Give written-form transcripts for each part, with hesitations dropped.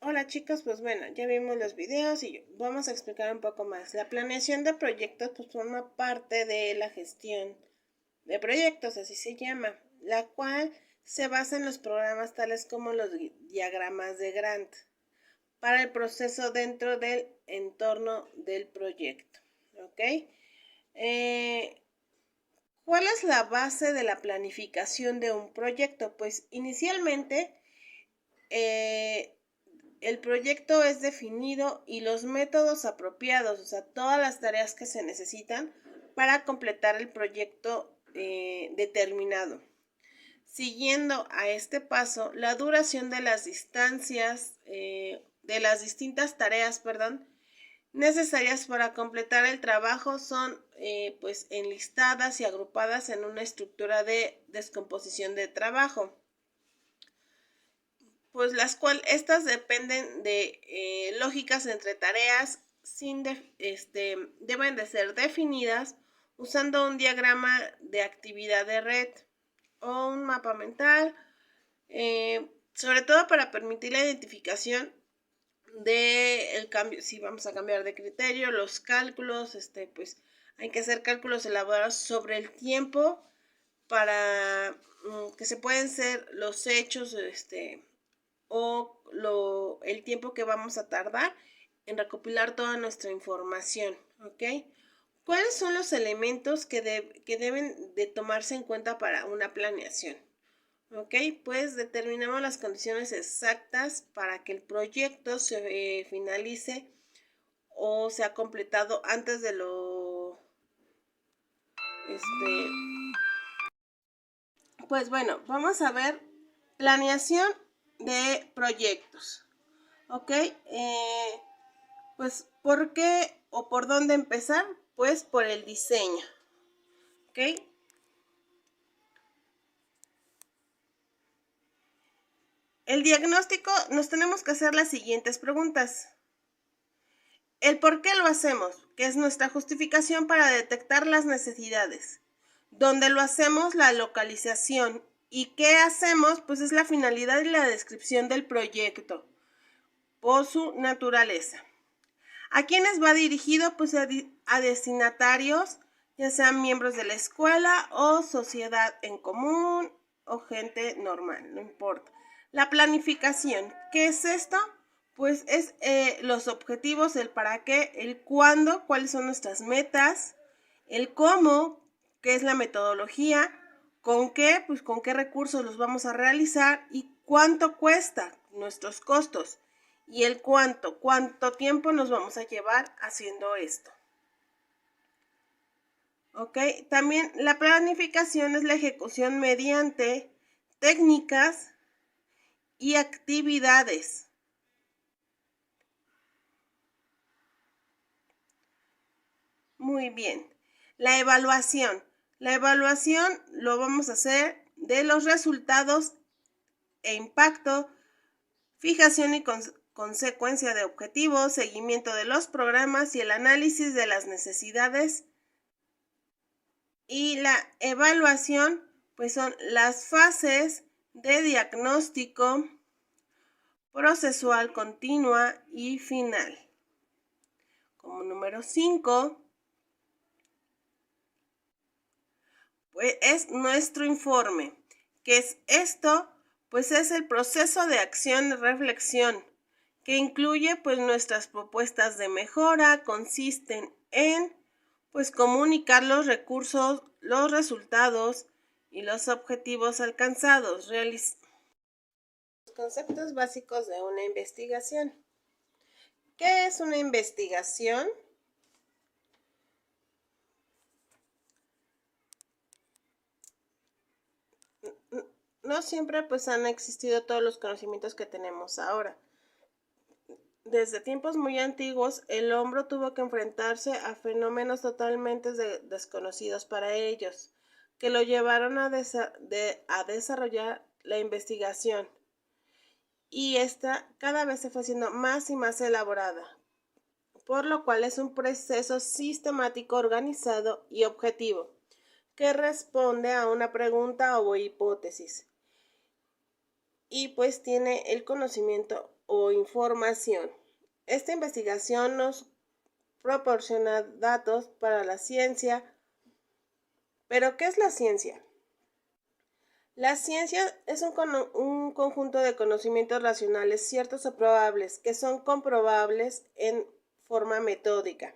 Hola chicos, pues bueno, ya vimos los videos y vamos a explicar un poco más. La planeación de proyectos pues forma parte de la gestión de proyectos, así se llama, la cual se basa en los programas tales como los diagramas de Gantt para el proceso dentro del entorno del proyecto. ¿Ok? ¿Cuál es la base de la planificación de un proyecto? Pues inicialmente el proyecto es definido y los métodos apropiados, o sea, todas las tareas que se necesitan para completar el proyecto determinado. Siguiendo a este paso, la duración de las distancias, de las distintas tareas, necesarias para completar el trabajo son pues enlistadas y agrupadas en una estructura de descomposición de trabajo. Pues estas dependen de lógicas entre tareas, deben de ser definidas usando un diagrama de actividad de red o un mapa mental, sobre todo para permitir la identificación del cambio, si vamos a cambiar de criterio, los cálculos, pues hay que hacer cálculos elaborados sobre el tiempo para que se pueden ser los hechos, o el tiempo que vamos a tardar en recopilar toda nuestra información, ¿ok? ¿Cuáles son los elementos que deben de tomarse en cuenta para una planeación? ¿Ok? Pues determinamos las condiciones exactas para que el proyecto se finalice o sea completado antes de Pues bueno, vamos a ver planeación de proyectos. ¿Ok? Pues, ¿por qué o por dónde empezar? Pues por el diseño. ¿Ok? El diagnóstico, nos tenemos que hacer las siguientes preguntas. El por qué lo hacemos, que es nuestra justificación para detectar las necesidades. ¿Dónde lo hacemos? La localización. ¿Y qué hacemos? Pues es la finalidad y la descripción del proyecto por su naturaleza. ¿A quiénes va dirigido? Pues a destinatarios, ya sean miembros de la escuela o sociedad en común o gente normal, no importa. La planificación, ¿qué es esto? Pues es los objetivos, el para qué, el cuándo, cuáles son nuestras metas, el cómo, qué es la metodología, con qué, pues con qué recursos los vamos a realizar y cuánto cuesta, nuestros costos. Y el cuánto tiempo nos vamos a llevar haciendo esto. ¿Ok? También la planificación es la ejecución mediante técnicas y actividades. Muy bien. La evaluación. La evaluación lo vamos a hacer de los resultados e impacto, fijación y consecuencia de objetivos, seguimiento de los programas y el análisis de las necesidades. Y la evaluación, pues son las fases de diagnóstico, procesual, continua y final. Como número 5, pues es nuestro informe. ¿Qué es esto? Pues es el proceso de acción y reflexión, que incluye pues nuestras propuestas de mejora, consisten en pues comunicar los recursos, los resultados y los objetivos alcanzados. Los conceptos básicos de una investigación. ¿Qué es una investigación? No siempre pues han existido todos los conocimientos que tenemos ahora. Desde tiempos muy antiguos, el hombre tuvo que enfrentarse a fenómenos totalmente desconocidos para ellos, que lo llevaron a desarrollar la investigación. Y esta cada vez se fue haciendo más y más elaborada, por lo cual es un proceso sistemático, organizado y objetivo, que responde a una pregunta o hipótesis. Y pues tiene el conocimiento o información. Esta investigación nos proporciona datos para la ciencia. ¿Pero qué es la ciencia? La ciencia es un conjunto de conocimientos racionales ciertos o probables que son comprobables en forma metódica.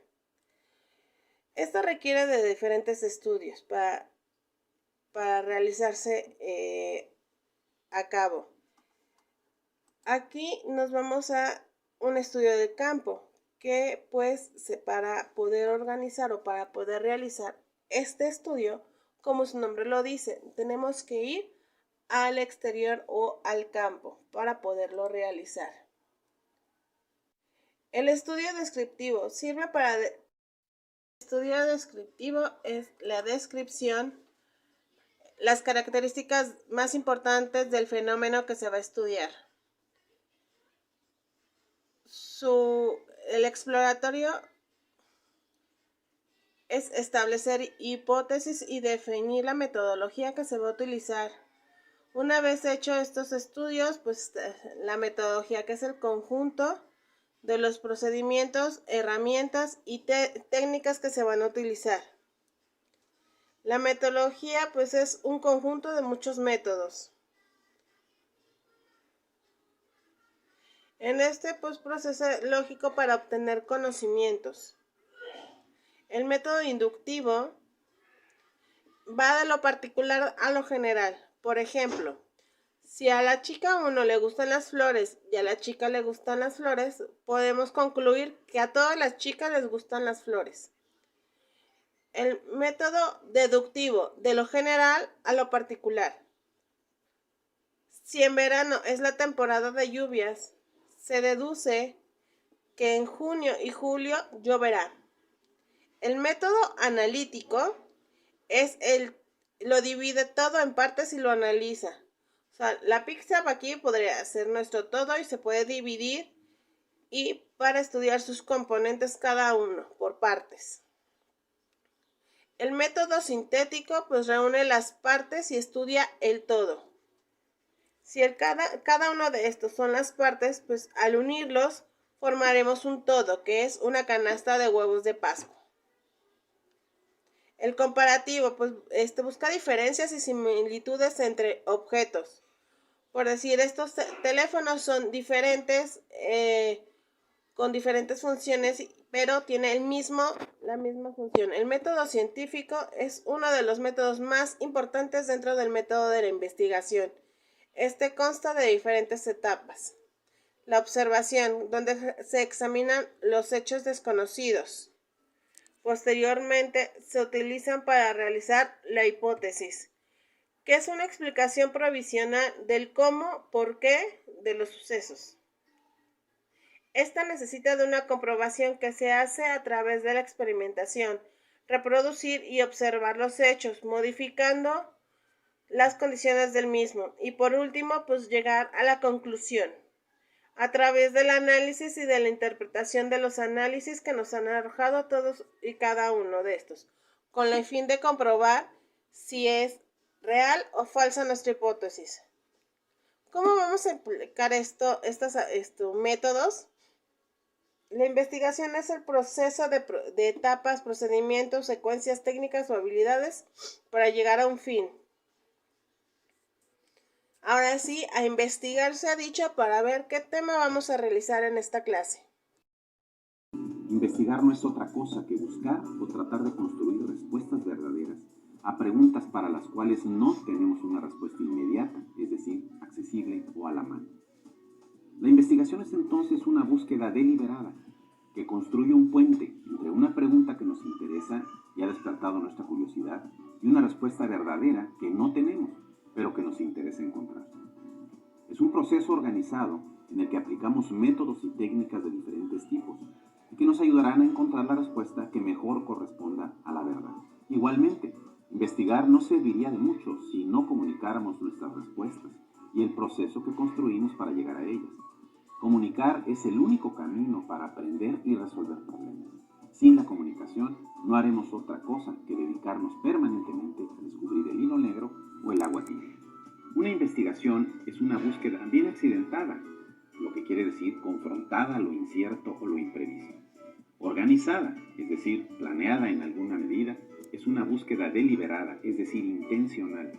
Esto requiere de diferentes estudios para realizarse a cabo. Aquí nos vamos a un estudio de campo que pues para poder organizar o para poder realizar este estudio, como su nombre lo dice, tenemos que ir al exterior o al campo para poderlo realizar. El estudio descriptivo sirve para... El estudio descriptivo es la descripción, las características más importantes del fenómeno que se va a estudiar. El exploratorio es establecer hipótesis y definir la metodología que se va a utilizar. Una vez hecho estos estudios, pues la metodología, que es el conjunto de los procedimientos, herramientas y técnicas que se van a utilizar. La metodología pues es un conjunto de muchos métodos. En este pues proceso lógico para obtener conocimientos. El método inductivo va de lo particular a lo general. Por ejemplo, si a la chica 1 le gustan las flores y a la chica le gustan las flores, podemos concluir que a todas las chicas les gustan las flores. El método deductivo, de lo general a lo particular. Si en verano es la temporada de lluvias, se deduce que en junio y julio lloverá. El método analítico lo divide todo en partes y lo analiza. O sea, la pizza aquí podría ser nuestro todo y se puede dividir y para estudiar sus componentes cada uno por partes. El método sintético pues reúne las partes y estudia el todo. Si cada uno de estos son las partes, pues al unirlos formaremos un todo, que es una canasta de huevos de Pascua. El comparativo pues busca diferencias y similitudes entre objetos. Por decir, estos teléfonos son diferentes, con diferentes funciones, pero tiene la misma función. El método científico es uno de los métodos más importantes dentro del método de la investigación. Este consta de diferentes etapas. La observación, donde se examinan los hechos desconocidos. Posteriormente, se utilizan para realizar la hipótesis, que es una explicación provisional del cómo, por qué de los sucesos. Esta necesita de una comprobación que se hace a través de la experimentación, reproducir y observar los hechos, modificando las condiciones del mismo. Y por último, pues llegar a la conclusión, a través del análisis y de la interpretación de los análisis que nos han arrojado todos y cada uno de estos, con el fin de comprobar si es real o falsa nuestra hipótesis. ¿Cómo vamos a aplicar estos métodos? La investigación es el proceso de etapas, procedimientos, secuencias técnicas o habilidades para llegar a un fin. Ahora sí, a investigar se ha dicho para ver qué tema vamos a realizar en esta clase. Investigar no es otra cosa que buscar o tratar de construir respuestas verdaderas a preguntas para las cuales no tenemos una respuesta inmediata, es decir, accesible o a la mano. La investigación es entonces una búsqueda deliberada que construye un puente entre una pregunta que nos interesa y ha despertado nuestra curiosidad y una respuesta verdadera que no tenemos, pero que nos interesa encontrar. Es un proceso organizado en el que aplicamos métodos y técnicas de diferentes tipos y que nos ayudarán a encontrar la respuesta que mejor corresponda a la verdad. Igualmente, investigar no serviría de mucho si no comunicáramos nuestras respuestas y el proceso que construimos para llegar a ellas. Comunicar es el único camino para aprender y resolver problemas. Sin la comunicación no haremos otra cosa que dedicarnos permanentemente a descubrir el hilo negro o el agua tibia. Una investigación es una búsqueda bien accidentada, lo que quiere decir confrontada a lo incierto o lo imprevisto. Organizada, es decir, planeada en alguna medida, es una búsqueda deliberada, es decir, intencional.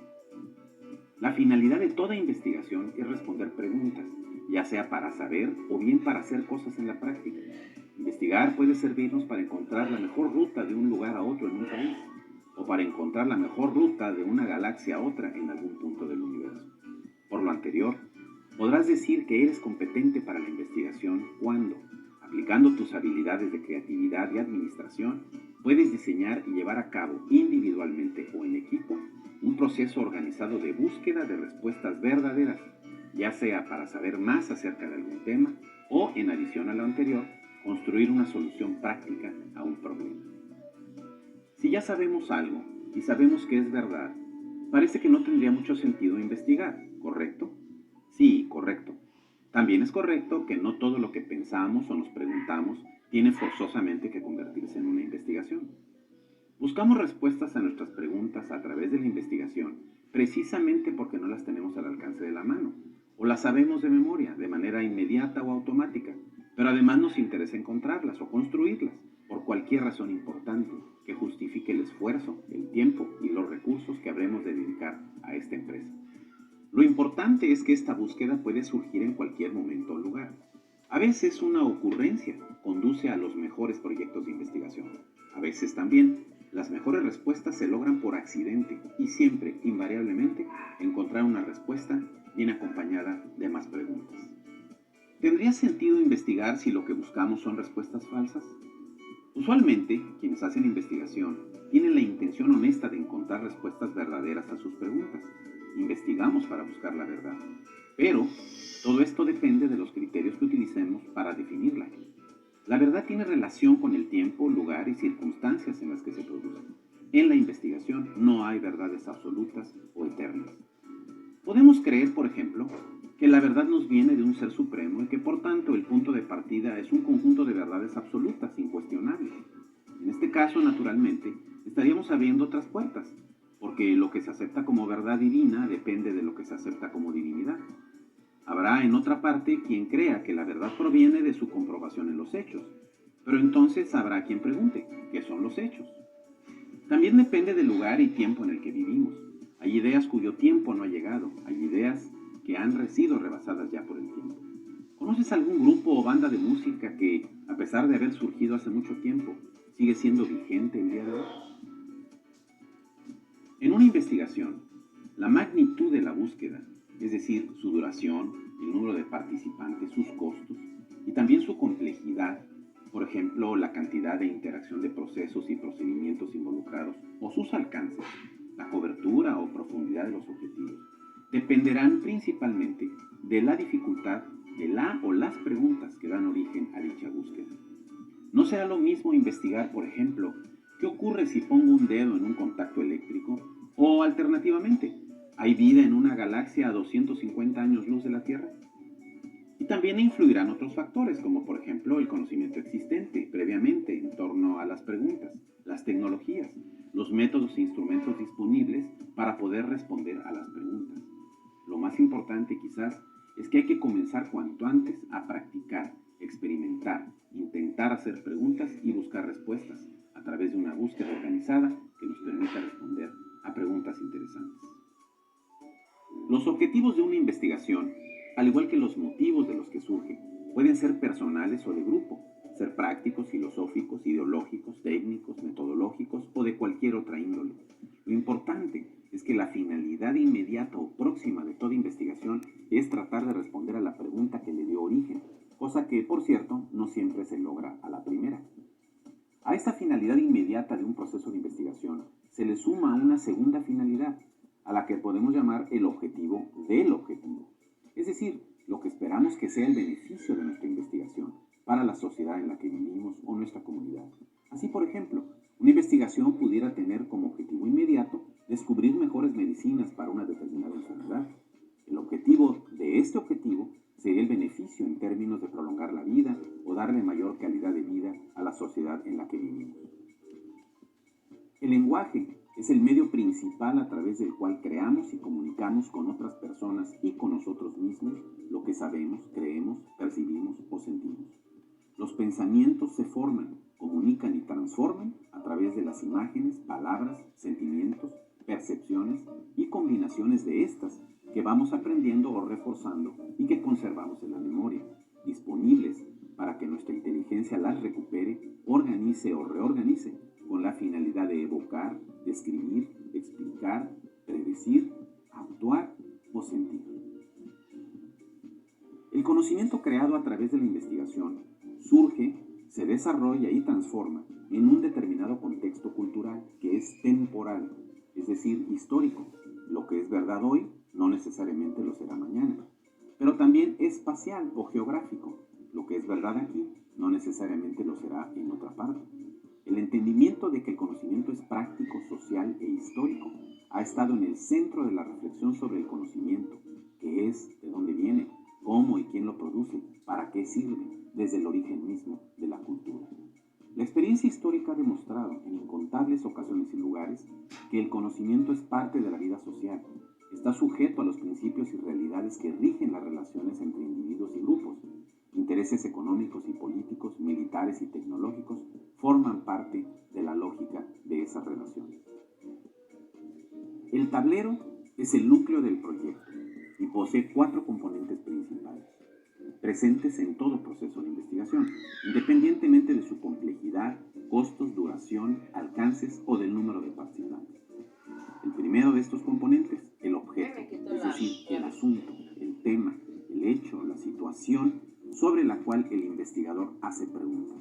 La finalidad de toda investigación es responder preguntas, ya sea para saber o bien para hacer cosas en la práctica. Investigar puede servirnos para encontrar la mejor ruta de un lugar a otro en un país, o para encontrar la mejor ruta de una galaxia a otra en algún punto del universo. Por lo anterior, podrás decir que eres competente para la investigación cuando, aplicando tus habilidades de creatividad y administración, puedes diseñar y llevar a cabo individualmente o en equipo un proceso organizado de búsqueda de respuestas verdaderas, ya sea para saber más acerca de algún tema o, en adición a lo anterior, construir una solución práctica a un problema. Si ya sabemos algo y sabemos que es verdad, parece que no tendría mucho sentido investigar, ¿correcto? Sí, correcto. También es correcto que no todo lo que pensamos o nos preguntamos tiene forzosamente que convertirse en una investigación. Buscamos respuestas a nuestras preguntas a través de la investigación precisamente porque no las tenemos al alcance de la mano o las sabemos de memoria de manera inmediata o automática, pero además nos interesa encontrarlas o construirlas por cualquier razón importante que justifique el esfuerzo, el tiempo y los recursos que habremos de dedicar a esta empresa. Lo importante es que esta búsqueda puede surgir en cualquier momento o lugar. A veces una ocurrencia conduce a los mejores proyectos de investigación. A veces también las mejores respuestas se logran por accidente y siempre, invariablemente, encontrar una respuesta viene acompañada de más preguntas. ¿Tendría sentido investigar si lo que buscamos son respuestas falsas? Usualmente, quienes hacen investigación tienen la intención honesta de encontrar respuestas verdaderas a sus preguntas. Investigamos para buscar la verdad. Pero todo esto depende de los criterios que utilicemos para definirla. La verdad tiene relación con el tiempo, lugar y circunstancias en las que se produce. En la investigación no hay verdades absolutas o eternas. Podemos creer, por ejemplo, que la verdad nos viene de un ser supremo y que por tanto el punto de partida es un conjunto de verdades absolutas, incuestionables. En este caso, naturalmente, estaríamos abriendo otras puertas, porque lo que se acepta como verdad divina depende de lo que se acepta como divinidad. Habrá en otra parte quien crea que la verdad proviene de su comprobación en los hechos, pero entonces habrá quien pregunte, ¿qué son los hechos? También depende del lugar y tiempo en el que vivimos. Hay ideas cuyo tiempo no ha llegado, hay ideas que han sido rebasadas ya por el tiempo. ¿Conoces algún grupo o banda de música que, a pesar de haber surgido hace mucho tiempo, sigue siendo vigente el día de hoy? En una investigación, la magnitud de la búsqueda, es decir, su duración, el número de participantes, sus costos y también su complejidad, por ejemplo, la cantidad de interacción de procesos y procedimientos involucrados o sus alcances, la cobertura o profundidad de los objetivos, dependerán principalmente de la dificultad de la o las preguntas que dan origen a dicha búsqueda. No será lo mismo investigar, por ejemplo, ¿qué ocurre si pongo un dedo en un contacto eléctrico? O alternativamente, ¿hay vida en una galaxia a 250 años luz de la Tierra? Y también influirán otros factores, como por ejemplo el conocimiento existente previamente en torno a las preguntas, las tecnologías, los métodos e instrumentos disponibles para poder responder a las preguntas. Lo más importante quizás es que hay que comenzar cuanto antes a practicar, experimentar, intentar hacer preguntas y buscar respuestas a través de una búsqueda organizada que nos permita responder a preguntas interesantes. Los objetivos de una investigación, al igual que los motivos de los que surge, pueden ser personales o de grupo, ser prácticos, filosóficos, ideológicos, técnicos, metodológicos o de cualquier otra índole. Lo importante es que la finalidad inmediata o próxima de toda investigación es tratar de responder a la pregunta que le dio origen, cosa que, por cierto, no siempre se logra a la primera. A esta finalidad inmediata de un proceso de investigación se le suma una segunda finalidad, a la que podemos llamar el objetivo del objetivo, es decir, lo que esperamos que sea el beneficio de nuestra investigación para la sociedad en la que vivimos o nuestra comunidad. Así, por ejemplo, una investigación pudiera tener como objetivo inmediato descubrir mejores medicinas para una determinada enfermedad. El objetivo de este objetivo sería el beneficio en términos de prolongar la vida o darle mayor calidad de vida a la sociedad en la que vivimos. El lenguaje Es el medio principal a través del cual creamos y comunicamos con otras personas y con nosotros mismos lo que sabemos, creemos, percibimos o sentimos. Los pensamientos se forman, comunican y transforman a través de las imágenes, palabras, sentimientos, percepciones y combinaciones de estas que vamos aprendiendo o reforzando y que conservamos en la memoria, disponibles para que nuestra inteligencia las recupere, organice o reorganice con la finalidad de evocar, describir, explicar, predecir, actuar o sentir. El conocimiento creado a través de la investigación surge, se desarrolla y transforma en un determinado contexto cultural que es temporal, es decir, histórico. Lo que es verdad hoy no necesariamente lo será mañana, pero también espacial o geográfico. Lo que es verdad aquí no necesariamente lo será en otra parte. El entendimiento de que el conocimiento es práctico, social e histórico ha estado en el centro de la reflexión sobre el conocimiento, qué es, de dónde viene, cómo y quién lo produce, para qué sirve, desde el origen mismo de la cultura. La experiencia histórica ha demostrado en incontables ocasiones y lugares que el conocimiento es parte de la vida social, está sujeto a los principios y realidades que rigen las relaciones entre individuos y grupos. Intereses económicos y políticos, militares y tecnológicos forman parte de la lógica de esas relaciones. El tablero es el núcleo del proyecto y posee 4 componentes principales, presentes en todo proceso de investigación, independientemente de su complejidad, costos, duración, alcances o del número de participantes. El primero de estos componentes, el objeto, es decir, el asunto, el tema, el hecho, la situación sobre la cual el investigador hace preguntas.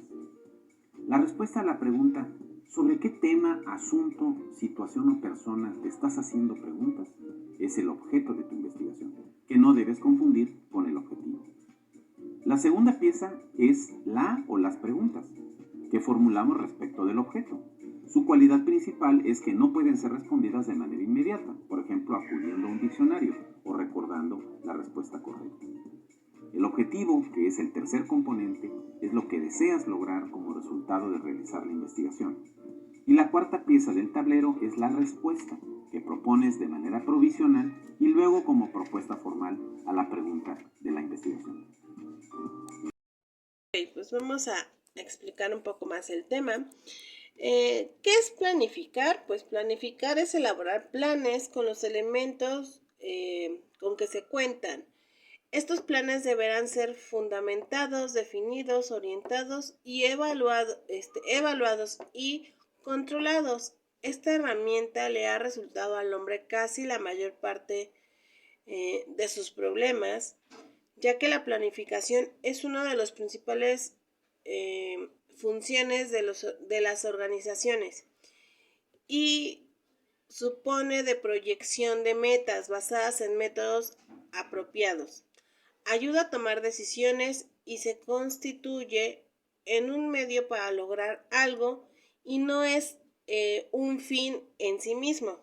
La respuesta a la pregunta ¿sobre qué tema, asunto, situación o persona te estás haciendo preguntas? Es el objeto de tu investigación, que no debes confundir con el objetivo. La segunda pieza es la o las preguntas que formulamos respecto del objeto. Su cualidad principal es que no pueden ser respondidas de manera inmediata, por ejemplo, acudiendo a un diccionario o recordando la respuesta correcta. El objetivo, que es el tercer componente, es lo que deseas lograr como resultado de realizar la investigación. Y la cuarta pieza del tablero es la respuesta, que propones de manera provisional y luego como propuesta formal a la pregunta de la investigación. Ok, pues vamos a explicar un poco más el tema. ¿Qué es planificar? Pues planificar es elaborar planes con los elementos con que se cuentan. Estos planes deberán ser fundamentados, definidos, orientados y evaluados y controlados. Esta herramienta le ha resultado al hombre casi la mayor parte de sus problemas, ya que la planificación es una de las principales funciones de las organizaciones y supone de proyección de metas basadas en métodos apropiados. Ayuda a tomar decisiones y se constituye en un medio para lograr algo y no es un fin en sí mismo.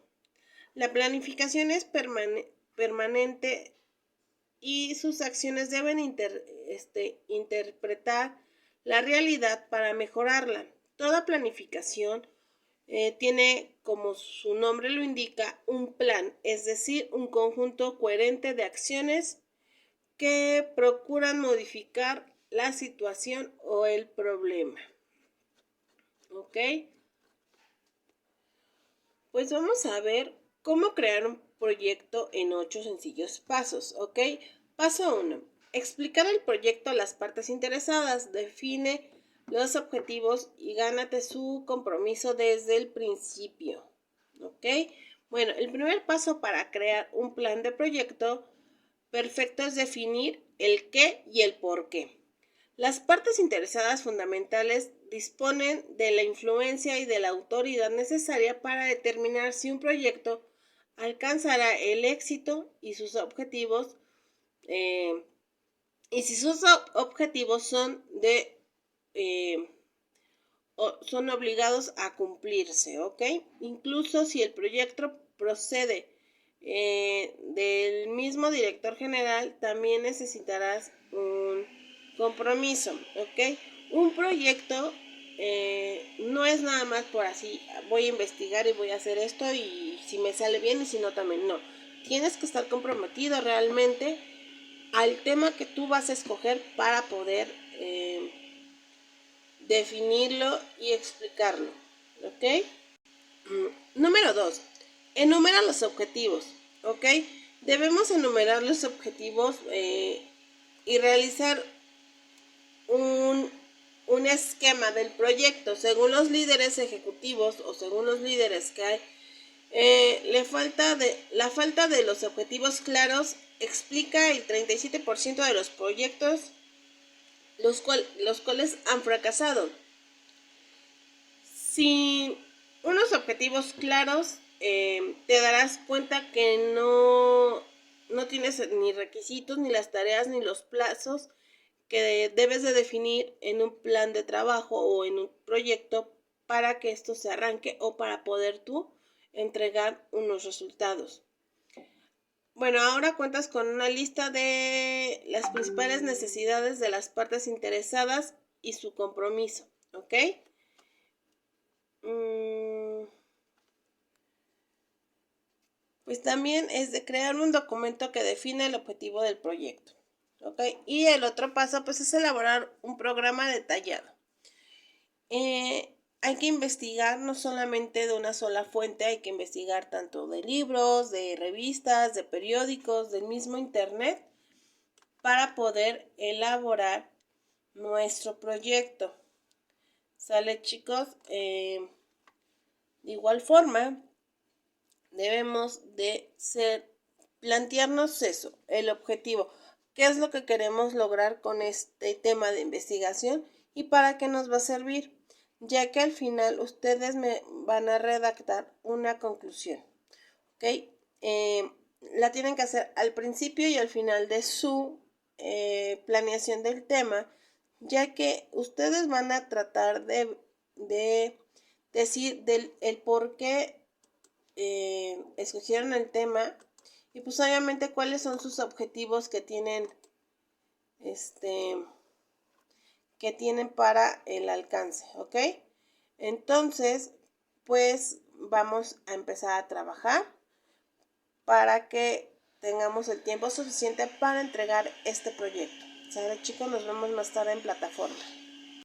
La planificación es permanente y sus acciones deben interpretar la realidad para mejorarla. Toda planificación tiene, como su nombre lo indica, un plan, es decir, un conjunto coherente de acciones que procuran modificar la situación o el problema. ¿Ok? Pues vamos a ver cómo crear un proyecto en 8 sencillos pasos. ¿Ok? Paso 1. Explicar el proyecto a las partes interesadas. Define los objetivos y gánate su compromiso desde el principio. ¿Ok? Bueno, el primer paso para crear un plan de proyecto perfecto es definir el qué y el por qué. Las partes interesadas fundamentales disponen de la influencia y de la autoridad necesaria para determinar si un proyecto alcanzará el éxito y sus objetivos son son obligados a cumplirse, ¿ok? Incluso si el proyecto procede del mismo director general, también necesitarás un compromiso, ¿ok? Un proyecto no es nada más por así, voy a investigar y voy a hacer esto y si me sale bien y si no también, no. Tienes que estar comprometido realmente al tema que tú vas a escoger para poder definirlo y explicarlo, ¿ok? Número 2. Enumera los objetivos, ¿ok? Debemos enumerar los objetivos y realizar un esquema del proyecto. Según los líderes ejecutivos o según los líderes que hay, la falta de los objetivos claros explica el 37% de los proyectos los cuales han fracasado. Sin unos objetivos claros, te darás cuenta que no tienes ni requisitos, ni las tareas, ni los plazos que debes de definir en un plan de trabajo o en un proyecto para que esto se arranque o para poder tú entregar unos resultados. Bueno, ahora cuentas con una lista de las principales necesidades de las partes interesadas y su compromiso, ¿ok? Pues también es de crear un documento que define el objetivo del proyecto, ¿ok? Y el otro paso pues es elaborar un programa detallado. Hay que investigar no solamente de una sola fuente, hay que investigar tanto de libros, de revistas, de periódicos, del mismo internet, para poder elaborar nuestro proyecto. ¿Sale, chicos? De igual forma, debemos de plantearnos eso, el objetivo. ¿Qué es lo que queremos lograr con este tema de investigación y para qué nos va a servir? Ya que al final ustedes me van a redactar una conclusión, ¿ok? La tienen que hacer al principio y al final de su planeación del tema, ya que ustedes van a tratar de decir el por qué escogieron el tema y pues obviamente cuáles son sus objetivos que tienen para el alcance, ¿ok? Entonces, pues vamos a empezar a trabajar para que tengamos el tiempo suficiente para entregar este proyecto. ¿Sale, chicos? Nos vemos más tarde en plataforma.